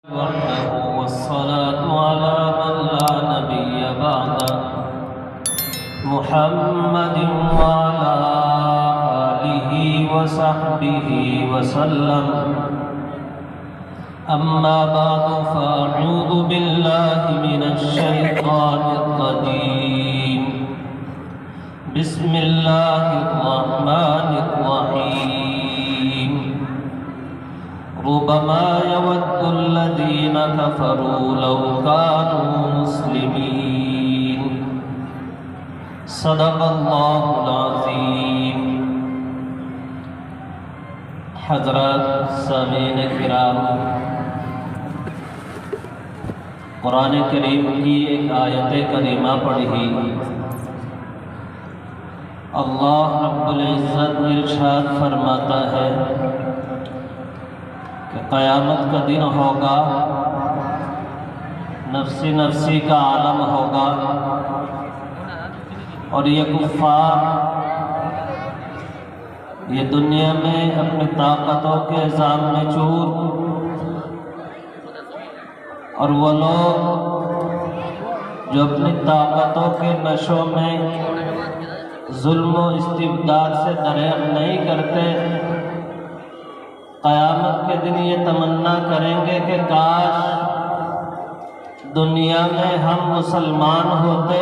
وحده والصلاة على من لا نبي بعده محمد وعلى آله وصحبه وسلم. أما بعد فأعوذ بالله من الشيطان الرجيم. بسم الله الرحمن الرحيم. ربما يود الذين كفروا لو كانوا مسلمين. صدق الله العظيم. حضرات سامعین کرام، قرآن کریم کی ایک آیت کریمہ پڑھی. اللہ رب العزت ارشاد فرماتا ہے کہ قیامت کا دن ہوگا، نفسی نفسی کا عالم ہوگا، اور یہ کفار یہ دنیا میں اپنی طاقتوں کے الزام میں چور، اور وہ لوگ جو اپنی طاقتوں کے نشوں میں ظلم و استبداد سے دریغ نہیں کرتے، قیامت کے دن یہ تمنا کریں گے کہ کاش دنیا میں ہم مسلمان ہوتے،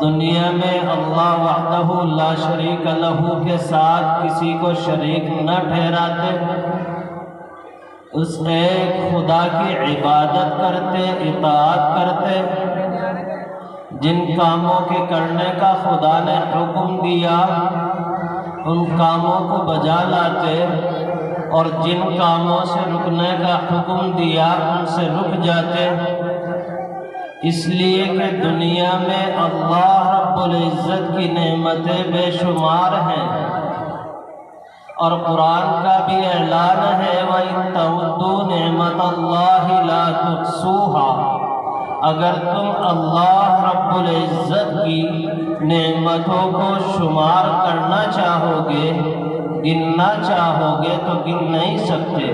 دنیا میں اللہ وحدہ لا شریک لہ کے ساتھ کسی کو شریک نہ ٹھہراتے، اس ایک خدا کی عبادت کرتے، اطاعت کرتے، جن کاموں کے کرنے کا خدا نے حکم دیا ان کاموں کو بجا لاتے، اور جن کاموں سے رکنے کا حکم دیا ان سے رک جاتے. اس لیے کہ دنیا میں اللہ رب العزت کی نعمتیں بے شمار ہیں، اور قرآن کا بھی اعلان ہے وَإِن تَعُدُّوا نِعْمَتَ اللَّهِ لَا تُحْصُوهَا. اگر تم اللہ رب العزت کی نعمتوں کو شمار کرنا چاہو گے، گننا چاہو گے تو گن نہیں سکتے.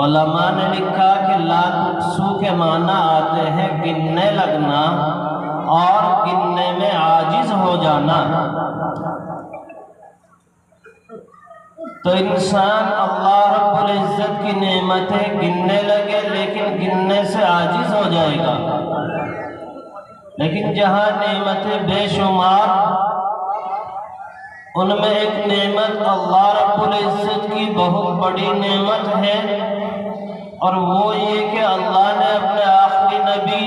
علماء نے لکھا کہ لا تحصو کے معنی آتے ہیں گننے لگنا اور گننے میں عاجز ہو جانا. تو انسان اللہ رب العزت کی نعمتیں گننے لگے لیکن گننے سے عاجز ہو جائے گا. لیکن جہاں نعمتیں بے شمار، ان میں ایک نعمت اللہ رب العزت کی بہت بڑی نعمت ہے، اور وہ یہ کہ اللہ نے اپنے آخری نبی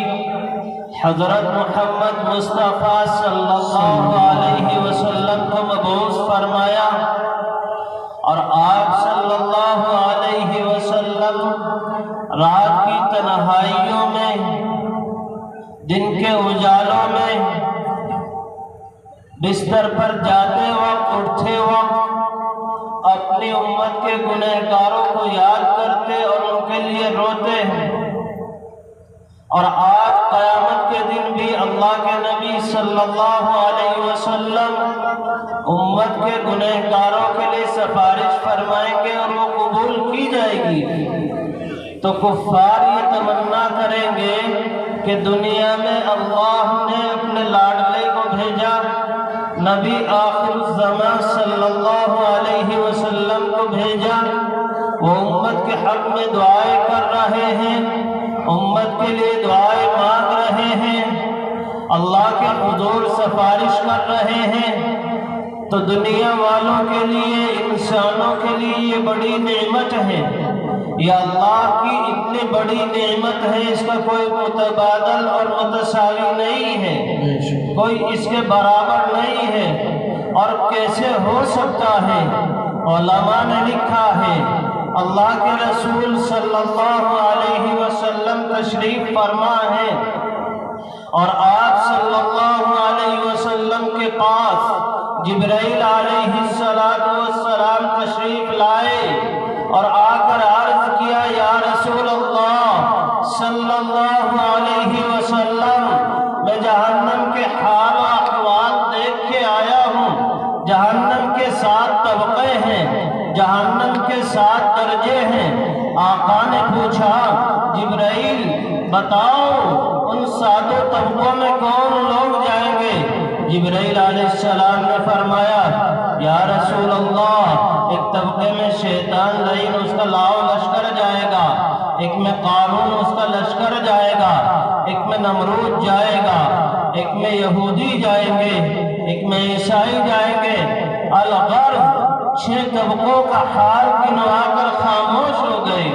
حضرت محمد مصطفیٰ صلی اللہ علیہ وسلم کو مبعوث فرمایا، اور آپ صلی اللہ علیہ وسلم رات کی تنہائیوں میں، دن کے اجالوں میں، بستر پر جاتے وقت، اٹھتے وقت اپنی امت کے گنہگاروں کو یاد کرتے اور ان کے لیے روتے ہیں. اور آج قیامت کے دن بھی اللہ کے نبی صلی اللہ علیہ وسلم امت کے گنہگاروں کے لیے سفارش فرمائیں گے اور وہ قبول کی جائے گی. تو کفار یہ تمنا کریں گے کہ دنیا میں اللہ نے اپنے لاڈلے کو بھیجا، نبی آخر الزمان صلی اللہ علیہ وسلم کو بھیجا، وہ امت کے حق میں دعائیں کر رہے ہیں، امت کے لیے دعائیں مانگ رہے ہیں، اللہ کے حضور سفارش کر رہے ہیں. تو دنیا والوں کے لیے، انسانوں کے لیے یہ بڑی نعمت ہے. یہ اللہ کی اتنی بڑی نعمت ہے، اس کا کوئی متبادل اور متساوی نہیں ہے، کوئی اس کے برابر نہیں ہے. اور کیسے ہو سکتا ہے؟ علماء نے لکھا ہے اللہ کے رسول صلی اللہ علیہ وسلم تشریف فرما ہے، اور آپ صلی اللہ علیہ وسلم کے پاس جبرائیل علیہ السلام تشریف لائے اور آ کر عرض کیا یا رسول اللہ صلی اللہ علیہ وسلم، میں جہنم کے حال و احوال دیکھ کے آیا ہوں. جہنم کے 7 طبقے ہیں، جہنم کے 7 درجے ہیں. آقا نے پوچھا جبرائیل بتاؤ ان ساتوں طبقوں میں کون لوگ جائیں گے؟ جبرائیل علیہ السلام نے فرمایا یا رسول اللہ ایک طبقے میں شیطان لعین اس کا لاؤ لشکر جائے گا، ایک میں قارون اس کا لشکر جائے گا، ایک میں نمرود جائے گا، ایک میں یہودی جائیں گے، ایک میں عیسائی جائیں گے۔ الغرض 6 طبقوں کا حال گنوا کر خاموش ہو گئے۔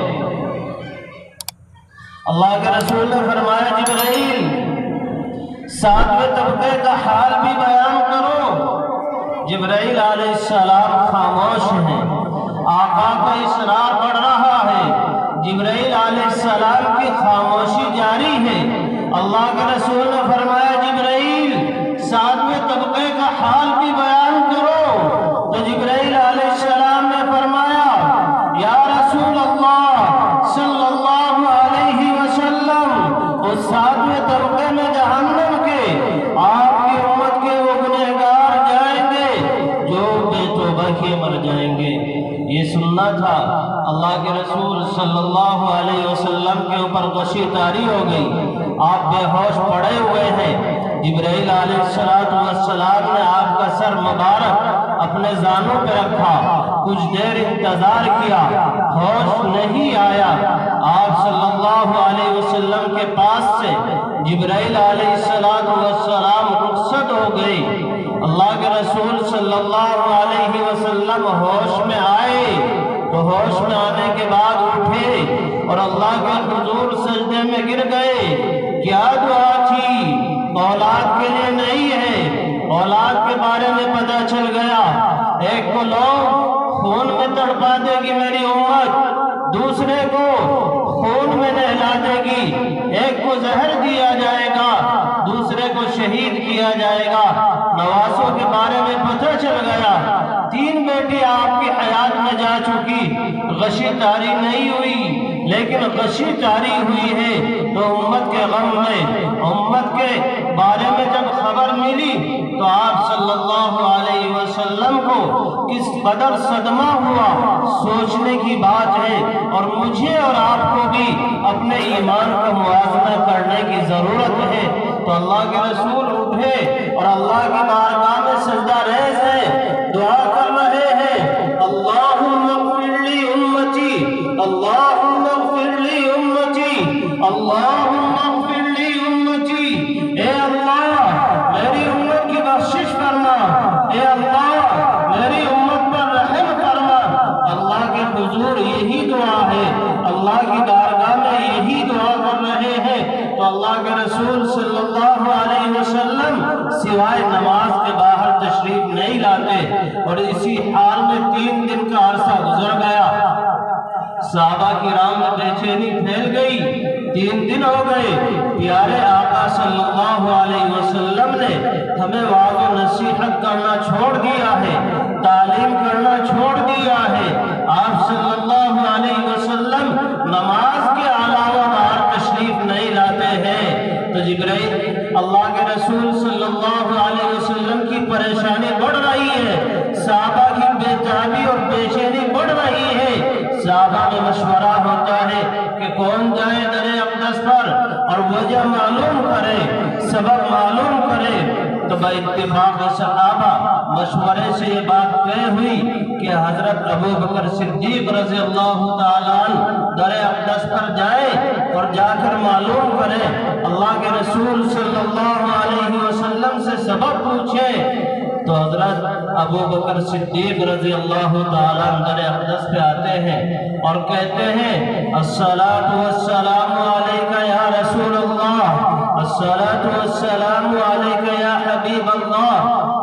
اللہ کے رسول نے فرمایا جبرائیل 7ویں طبقے کا حال بھی بیان کرو۔ جبرائیل علیہ السلام خاموش ہیں، آقا کا اصرار بڑھ رہا ہے، جبرائیل علیہ السلام کی خاموشی جاری ہے۔ اللہ کے رسول نے فرمایا جبرائیل 7ویں طبقے کا حال بھی بیان کرو۔ تو جبرائیل علیہ السلام نے فرمایا یا رسول اللہ صلی اللہ علیہ وسلم اس 7ویں طبقے میں جہنم کے آپ کی امت کے وہ گنہگار جائیں گے جو بے توبہ کیے مر جائیں گے۔ یہ سننا تھا۔ اللہ کے رسول صلی اللہ علیہ وسلم کے اوپر غشی طاری ہو گئی، آپ بے ہوش پڑے ہوئے ہیں۔ جبرائیل علیہ السلام نے آپ کا سر مبارک اپنے زانوں پہ رکھا، کچھ دیر انتظار کیا، ہوش نہیں آیا۔ آپ صلی اللہ علیہ وسلم کے پاس سے جبرائیل علیہ السلام رخصت ہو گئے۔ اللہ کے رسول صلی اللہ علیہ وسلم ہوش میں آئے تو ہوش میں آنے کے بعد اٹھے اور اللہ کے حضور سجدے میں گر گئے۔ کیا دعا تھی؟ اولاد کے لیے نہیں ہے، اولاد کے بارے میں پتہ چل گیا۔ ایک کو لوگ خون میں تڑپا دے گی میری امت، دوسرے کو خون میں نہلا دے گی، ایک کو زہر دیا جائے گا، دوسرے کو شہید کیا جائے گا۔ نواسوں کے بارے میں پتہ چل گیا، 3 بیٹی آپ کی حیات میں جا چکی، غشی طاری نہیں ہوئی، لیکن غشی طاری ہوئی ہے تو امت کے غم میں، امت کے بارے میں جب خبر ملی تو آپ صلی اللہ علیہ وسلم کو کس قدر صدمہ ہوا، سوچنے کی بات ہے۔ اور مجھے اور آپ کو بھی اپنے ایمان کا موازنہ کرنے کی ضرورت ہے۔ تو اللہ کے رسول اٹھے اور اللہ کی بارگاہ میں سجدہ ریز ہے، دعا کر رہے ہیں اللہم اغفر لی امتی، اللہم اغفر لی امتی، اللہم اغفر لی امتی۔ اے اللہ میری امت کی بخشش فرما، اے اللہ میری امت پر رحم فرما۔ اللہ کے حضور یہی دعا ہے، اللہ کی بارگاہ میں یہی دعا کر رہے ہیں۔ تو اللہ کے رسول صلی اللہ علیہ وسلم سوائے نماز کے باہر تشریف نہیں لاتے، اور اسی حال میں 3 دن کا عرصہ گزر گیا۔ صحابہ کرام میں بے چینی پھیل گئی، 3 دن ہو گئے، پیارے آقا صلی اللہ علیہ وسلم نے ہمیں وعظ و نصیحت کرنا چھوڑ دیا ہے، تعلیم کرنا چھوڑ دیا ہے۔ آپ صلی اللہ علیہ وسلم نماز کے علاوہ باہر تشریف نہیں لاتے ہیں۔ تو جبرائیل اللہ کے رسول صلی اللہ علیہ وسلم کی پریشانی بڑھ رہی ہے، صحابہ کی بے تابی اور بے چینی بڑھ رہی ہے۔ صحابہ میں مشورہ ہوتا ہے کہ کون جائے در اقدس پر اور وجہ معلوم کرے، سبب معلوم کرے۔ تو باتفاق صحابہ مشورے سے یہ بات طے ہوئی کہ حضرت ابو بکر صدیق رضی اللہ تعالیٰ عنہ در اقدس پر جائے اور جا کر معلوم کرے، اللہ کے رسول صلی اللہ علیہ وسلم سے سبب پوچھے۔ تو حضرت ابو بکر صدیق رضی اللہ تعالیٰ عنہ در اقدس پہ آتے ہیں اور کہتے ہیں الصلاۃ والسلام علیک یا رسول اللہ، الصلاۃ والسلام علیک یا حبیب اللہ،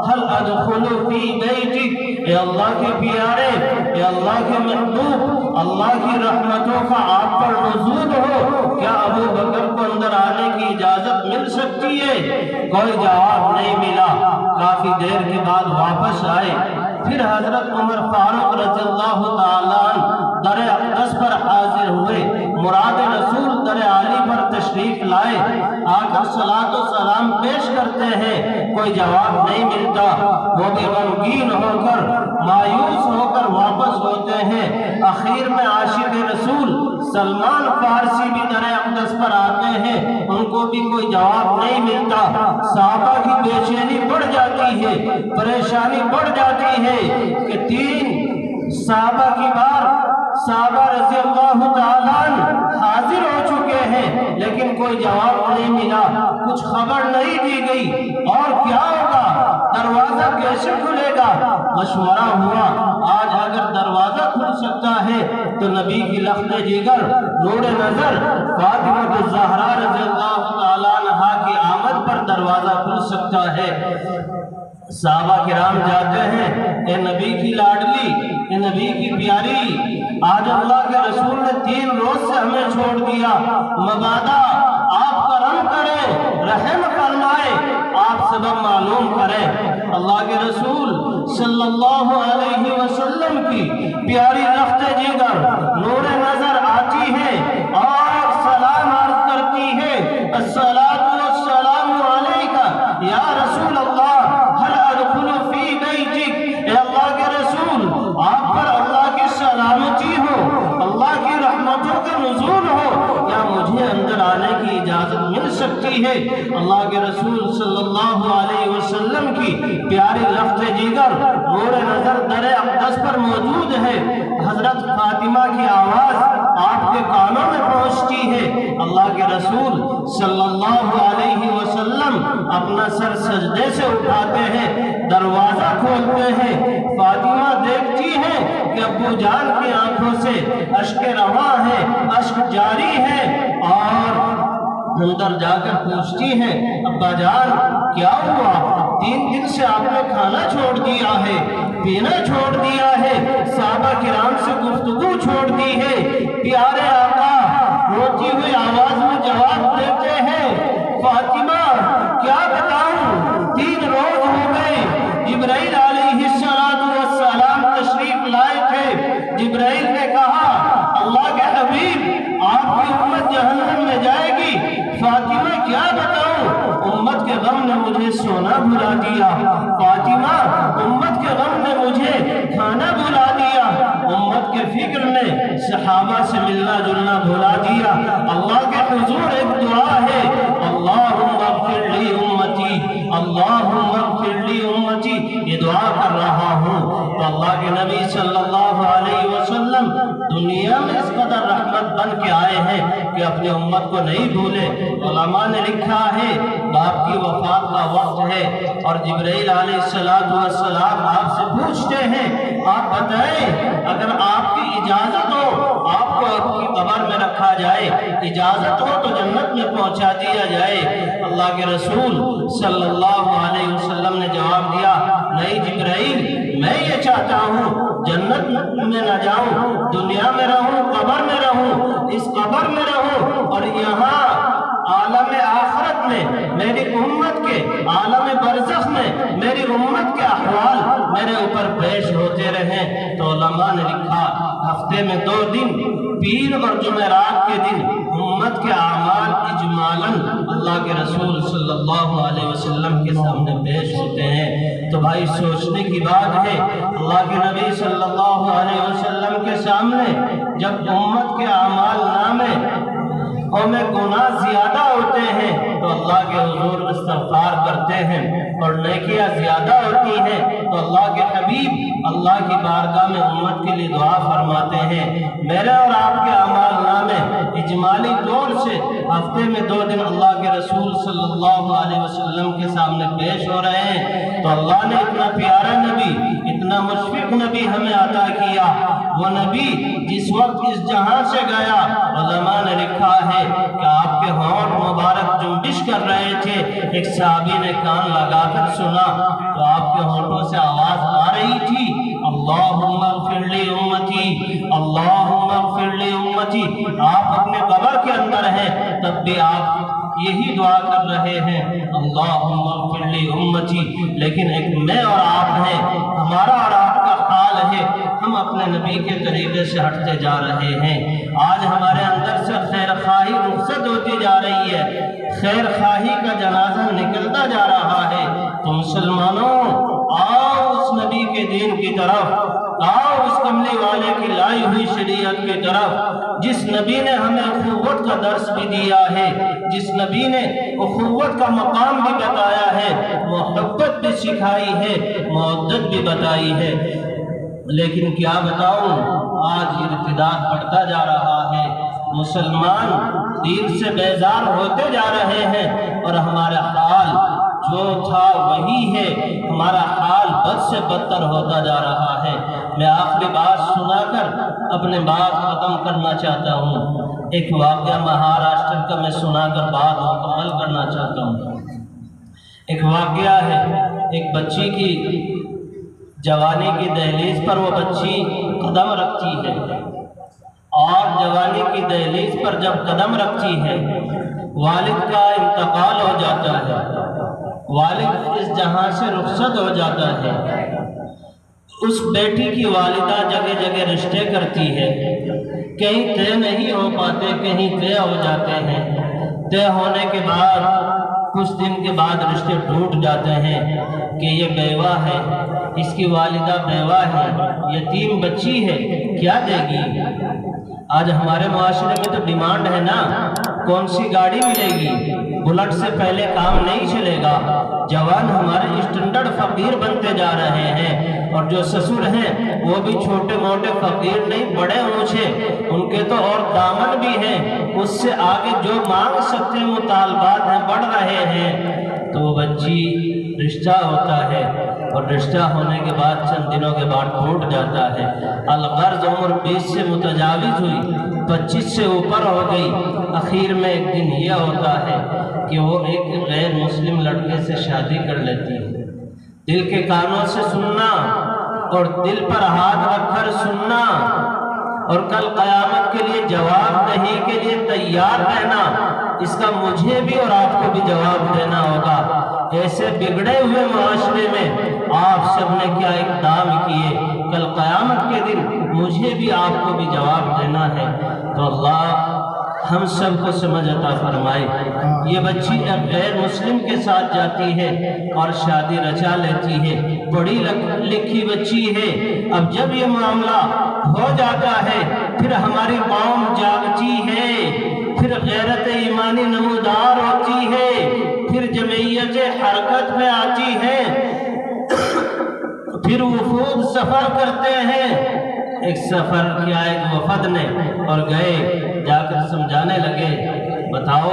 هل ادخل فی بیتک، اے اللہ کے پیارے، اے اللہ کے محبوب، اللہ کی رحمتوں کا آپ پر نزول ہو، کیا ابو بکر کو اندر آنے کی اجازت مل سکتی ہے؟ کوئی جواب نہیں ملا۔ کافی دیر کے بعد واپس آئے، پھر حضرت عمر فاروق رضی اللہ تعالیٰ عنہ در اقدس پر حاضر ہوئے، مراد رسول در عالی پر تشریف لائے۔ آ الصلاۃ والسلام پیش کرتے ہیں، کوئی جواب نہیں ملتا، وہ بھی غمگین ہو کر مایوس ہو کر واپس ہوتے ہیں۔ آخر میں عاشق رسول سلمان فارسی بھی در اقدس پر آتے ہیں، ان کو بھی کوئی جواب نہیں ملتا۔ صحابہ کی بے چینی بڑھ جاتی ہے، پریشانی بڑھ جاتی ہے کہ 3 صحابہ کی بار صحابہ رضی اللہ تعالیٰ عنہ حاضر ہو چکے ہیں، لیکن کوئی جواب نہیں ملا، کچھ خبر نہیں دی گئی، اور کیا ہوگا، دروازہ کیسے کھلے گا؟ مشورہ ہوا، آج اگر دروازہ کھل سکتا ہے تو نبی کی لخت جگر نور نظر فاطمہ الزہرا رضی اللہ تعالیٰ عنہا کی آمد پر دروازہ کھل سکتا ہے۔ صحابہ کرام جاتے ہیں، اے نبی کی لاڈلی، اے نبی کی پیاری، آج اللہ کے رسول نے 3 روز سے ہمیں چھوڑ دیا، مبادا آپ کرم کریں، رحم فرمائے، آپ سبب معلوم کریں۔ اللہ کے رسول صلی اللہ علیہ وسلم کی پیاری لخت جگر نور نظر آتی ہے اور سلام عرض کرتی ہے، الصلاۃ والسلام علیکہ یا رسول اللہ، هل ادخل فی بیتک، اے اللہ کے رسول آپ پر اللہ کی سلامتی ہو، اللہ کی رحمتوں کا نزول ہو، کیا مجھے اندر آنے کی اجازت مل سکتی ہے؟ اللہ کے رسول صلی اللہ علیہ وسلم کی پیاری لخت جگر نور نظر در اقدس پر موجود ہے۔ حضرت فاطمہ کی آواز آپ کے کانوں میں پہنچتی ہے، اللہ کے رسول صلی اللہ علیہ وسلم اپنا سر سجدے سے اٹھاتے ہیں، دروازہ کھولتے ہیں، فاطمہ دیکھتی ہے کہ ابو جان کی آنکھوں سے اشک رواں ہے، اشک جاری ہے، اور اندر جا کر پوچھتی ہے، ابا جان کیا ہوا؟ 3 دن سے آپ نے کھانا چھوڑ دیا ہے، پینا چھوڑ دیا ہے، صحابہ کرام سے گفتگو چھوڑ دی ہے۔ پیارے آقا روتی ہوئی آواز میں جواب دیتے ہیں، فاطمہ کیا بتاؤں، 3 روز ہو گئے، جبرائیل علیہ السلام تشریف لائے تھے، جبرائیل نے کہا اللہ کے حبیب آپ کی امت جہنم میں جائے گی۔ فاطمہ کیا بتاؤں، امت کے غم نے مجھے سونا بھلا دیا، فاطمہ امت کے غم نے مجھے کھانا بھلا دیا، امت کے فکر نے صحابہ سے ملنا جلنا بھلا دیا۔ اللہ کے حضور ایک دعا ہے، اللہم اغفر لی امتی، اللہم اغفر لی امتی، یہ دعا کر رہا ہوں۔ تو اللہ کے نبی صلی اللہ علیہ وسلم دنیا میں اس قدر رحمت بن کے آئے ہیں کہ اپنی امت کو نہیں بھولے۔ علماء نے لکھا ہے باپ کی وفات کا وقت ہے اور جبرائیل علیہ السلام آپ سے پوچھتے ہیں، آپ بتائیں اگر آپ کی اجازت ہو آپ کو آپ کی قبر میں رکھا جائے، اجازت ہو تو جنت میں پہنچا دیا جائے۔ اللہ کے رسول صلی اللہ علیہ وسلم نے جواب دیا، نہیں جبرائیل، میں یہ چاہتا ہوں جنت میں نہ جاؤں، دنیا میں رہوں، قبر میں رہوں، اس قبر میں رہوں، اور یہاں عالم آخرت میں میری امت کے عالم برزخ میں میری امت کے احوال میرے اوپر پیش ہوتے رہیں۔ تو علماء نے لکھا ہفتے میں 2 دن پیر اور جمعرات کے دن امت کے اعمال اجمالاً اللہ کے رسول صلی اللہ علیہ وسلم کے سامنے پیش ہوتے ہیں۔ تو بھائی سوچنے کی بات ہے، اللہ کے نبی صلی اللہ علیہ وسلم کے سامنے جب امت کے اعمال نامے میں گناہ زیادہ ہوتے ہیں تو اللہ کے حضور استغفار کرتے ہیں، اور نیکیاں زیادہ ہوتی ہیں تو اللہ کے حبیب اللہ کی بارگاہ میں امت کے لیے دعا فرماتے ہیں۔ میرے اور آپ کے اعمال نامے اجمالی طور سے ہفتے میں 2 دن اللہ کے رسول صلی اللہ علیہ وسلم کے سامنے پیش ہو رہے ہیں۔ تو اللہ نے اتنا پیارا نبی، اتنا مشفق نبی ہمیں عطا کیا۔ وہ نبی جس وقت اس جہاں سے گیا، علماء نے لکھا ہے کہ آپ کے ہونٹ مبارک جنبش کر رہے تھے، ایک صحابی نے کان لگا کر سنا تو آپ کے ہونٹوں سے آواز آ رہی تھی، اللہم اغفر لی امتی، اللہم اغفر لی امتی۔ آپ اپنے قبر کے اندر ہیں تب بھی آپ یہی دعا کر رہے ہیں، اللہم اغفر لی امتی۔ لیکن ایک میں اور آپ ہیں، ہمارا اور آپ کا حال ہے، ہم اپنے نبی کے طریقے سے ہٹتے جا رہے ہیں۔ آج ہمارے اندر سے خیر خواہی رخصت ہوتی جا رہی ہے، خیر خواہی کا جنازہ نکلتا جا رہا ہے تو مسلمانوں آؤ اس نبی کے دین کی طرف، آؤ اس کملی والے کی لائی ہوئی شریعت کی طرف، جس نبی نے ہمیں اخوت کا درس بھی دیا ہے، جس نبی نے اخوت کا مقام بھی بتایا ہے، محبت بھی سکھائی ہے، مودت بھی بتائی ہے۔ لیکن کیا بتاؤں، آج ارتداد بڑھتا جا رہا ہے، مسلمان دین سے بیزار ہوتے جا رہے ہیں، اور ہمارا حال جو تھا وہی ہے، ہمارا حال بد سے بدتر ہوتا جا رہا ہے۔ میں آخری بات سنا کر اپنے بات ختم کرنا چاہتا ہوں۔ ایک واقعہ مہاراشٹر کا میں سنا کر بات مکمل کرنا چاہتا ہوں۔ ایک واقعہ ہے، ایک بچی کی جوانی کی دہلیز پر وہ بچی قدم رکھتی ہے، اور جوانی کی دہلیز پر جب قدم رکھتی ہے والد کا انتقال ہو جاتا ہے، والد اس جہاں سے رخصت ہو جاتا ہے۔ اس بیٹی کی والدہ جگہ جگہ رشتے کرتی ہے، کہیں طے نہیں ہو پاتے، کہیں طے ہو جاتے ہیں، طے ہونے کے بعد کچھ دن کے بعد رشتے ٹوٹ جاتے ہیں کہ یہ بیوہ ہے، اس کی والدہ بیوہ ہے، یتیم بچی ہے، کیا دے گی؟ آج ہمارے معاشرے میں تو ڈیمانڈ ہے نا، کون سی گاڑی ملے گی، بلٹ سے پہلے کام نہیں چلے گا۔ جوان ہمارے اسٹینڈرڈ فقیر بنتے جا رہے ہیں، اور جو سسر ہیں وہ بھی چھوٹے موٹے فقیر نہیں، بڑے اونچے، ان کے تو اور دامن بھی ہیں، اس سے آگے جو مانگ سکتے ہیں مطالبات ہیں، بڑھ رہے ہیں۔ تو وہ بچی رشتہ ہوتا ہے، اور رشتہ ہونے کے بعد چند دنوں کے بعد ٹوٹ جاتا ہے۔ الغرض عمر 20 سے متجاوز ہوئی، 25 سے اوپر ہو گئی، اخیر میں ایک دن یہ ہوتا ہے کہ وہ ایک غیر مسلم لڑکے سے شادی کر لیتی ہے۔ دل کے کانوں سے سننا اور دل پر ہاتھ رکھ کر سننا، اور کل قیامت کے لیے جواب دہی کے لیے تیار رہنا، اس کا مجھے بھی اور آپ کو بھی جواب دینا ہوگا۔ ایسے بگڑے ہوئے معاشرے میں آپ سب نے کیا اقدام کیے، کل قیامت کے دن مجھے بھی آپ کو بھی جواب دینا ہے۔ تو اللہ ہم سب کو سمجھ عطا فرمائے۔ یہ بچی اب غیر مسلم کے ساتھ جاتی ہے اور شادی رچا لیتی ہے، پڑھی لکھی بچی ہے۔ اب جب یہ معاملہ ہو جاتا ہے پھر ہماری قوم جاگتی ہے، پھر غیرت ایمانی نمودار ہوتی ہے، پھر جمعیت حرکت میں آتی ہے، پھر وفود سفر کرتے ہیں۔ ایک سفر کیا ایک وفد نے، اور گئے جا کر سمجھانے لگے، بتاؤ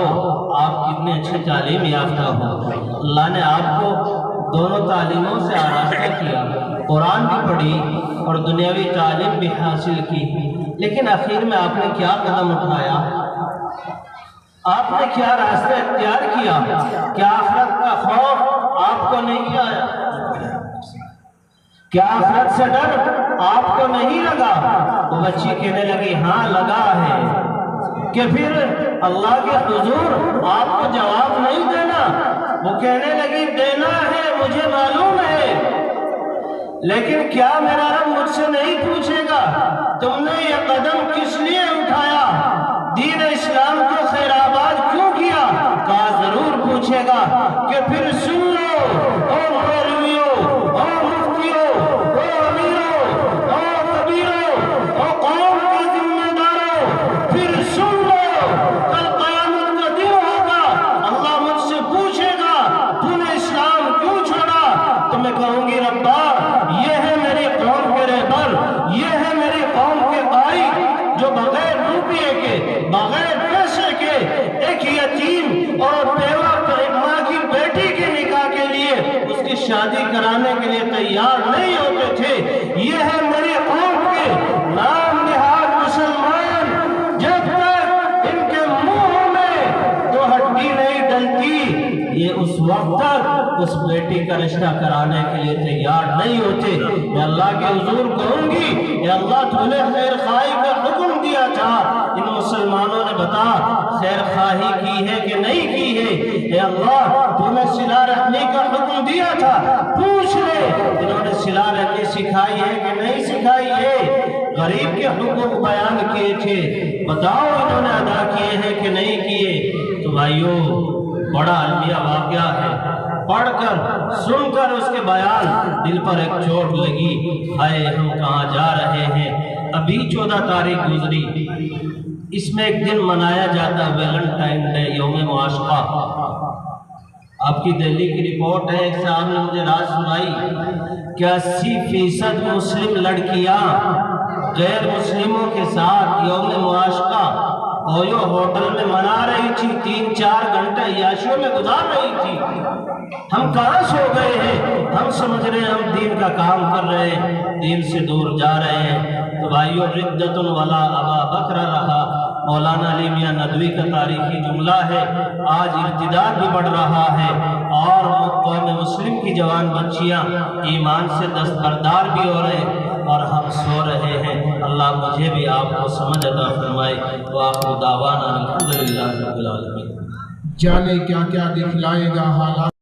آپ کتنے اچھی تعلیم یافتہ ہو، اللہ نے آپ کو دونوں تعلیموں سے آراستہ کیا، قرآن بھی پڑھی اور دنیاوی تعلیم بھی حاصل کی، لیکن آخر میں آپ نے کیا قدم اٹھایا؟ آپ نے کیا راستہ اختیار کیا؟ کیا آخرت کا خوف آپ کو نہیں آیا؟ کیا آخرت سے ڈر آپ کو نہیں لگا؟ وہ بچی کہنے لگی ہاں لگا ہے۔ کہ پھر اللہ کے حضور آپ کو جواب نہیں دینا؟ وہ کہنے لگی دینا ہے، مجھے معلوم ہے، لیکن کیا میرا رب مجھ سے نہیں پوچھے گا تم نے یہ قدم کس لیے اٹھایا، دین اسلام کو خیر آباد کیوں کیا؟ کہا ضرور پوچھے گا۔ کہ پھر سن لو او مولویوں، او مفتیوں، او امیروں، او کبیروں، او قوم کے ذمہ داروں، پھر سن لو، کل قیامت کا دن ہوگا، اللہ مجھ سے پوچھے گا تو نے اسلام کیوں چھوڑا؟ تو میں کہوں گی ربا یہ ہے میری قوم کے رہبر، یہ ہے میری قوم کے قائد، جو بغیر روپیے کے، بغیر پیسے کے ایک یتیم اور بیوہ ماں کی بیٹی کے نکاح کے لیے اس کی شادی کرانے کے لیے تیار نہیں ہوتے تھے۔ یہ ہے میری قوم کے نام نہاد مسلمان، جب تک ان کے منہ میں تو ہڈی نہیں ڈلتی یہ اس وقت تک اس بیٹی کا رشتہ کرانے کے لیے تیار نہیں ہوتے۔ میں اللہ کے حضور کہوں گی کہ اللہ تو نے خیر خواہی کا حکم دیا تھا، ان مسلمانوں نے بتا خیر خواہی کی ہے کہ نہیں کی ہے؟ اے اللہ تو نے صلہ رحمی کا حکم دیا تھا، پوچھ لے انہوں نے صلہ رحمی سکھائی ہے کہ نہیں سکھائی ہے؟ غریب کے حقوق بیان کیے تھے، بتاؤ انہوں نے ادا کیے ہیں کہ نہیں کیے؟ تو بھائیو بڑا المیہ واقعہ ہے، پڑھ کر سن کر اس کے بیان دل پر ایک چوٹ لگی، ہائے ہم کہاں جا رہے ہیں۔ ابھی 14 تاریخ گزری، اس میں ایک دن منایا جاتا ہے ویلنٹائن ڈے، یوم معاشقہ۔ آپ کی دہلی کی رپورٹ ہے، ایک صاحب نے مجھے رات سنائی کہ 80% مسلم لڑکیاں غیر مسلموں کے ساتھ یوم معاشقہ اویو ہوٹل میں منا رہی تھی، 3-4 گھنٹے عیاشیوں میں گزار رہی تھی۔ ہم کہاں سو گئے ہیں؟ ہم سمجھ رہے ہیں ہم دین کا کام کر رہے ہیں، دین سے دور جا رہے ہیں۔ تو بھائیو، ردت ولا ابا بکر رہا مولانا علی میاں ندوی کا تاریخی جملہ ہے۔ آج ارتداد بھی بڑھ رہا ہے اور قوم مسلم کی جوان بچیاں ایمان سے دستبردار بھی ہو رہے ہیں اور ہم سو رہے ہیں۔ اللہ مجھے بھی آپ کو سمجھ عطا فرمائے۔ وآخر دعوانا الحمدللہ رب العالمین۔ جانے کیا کیا دکھلائے گا حالات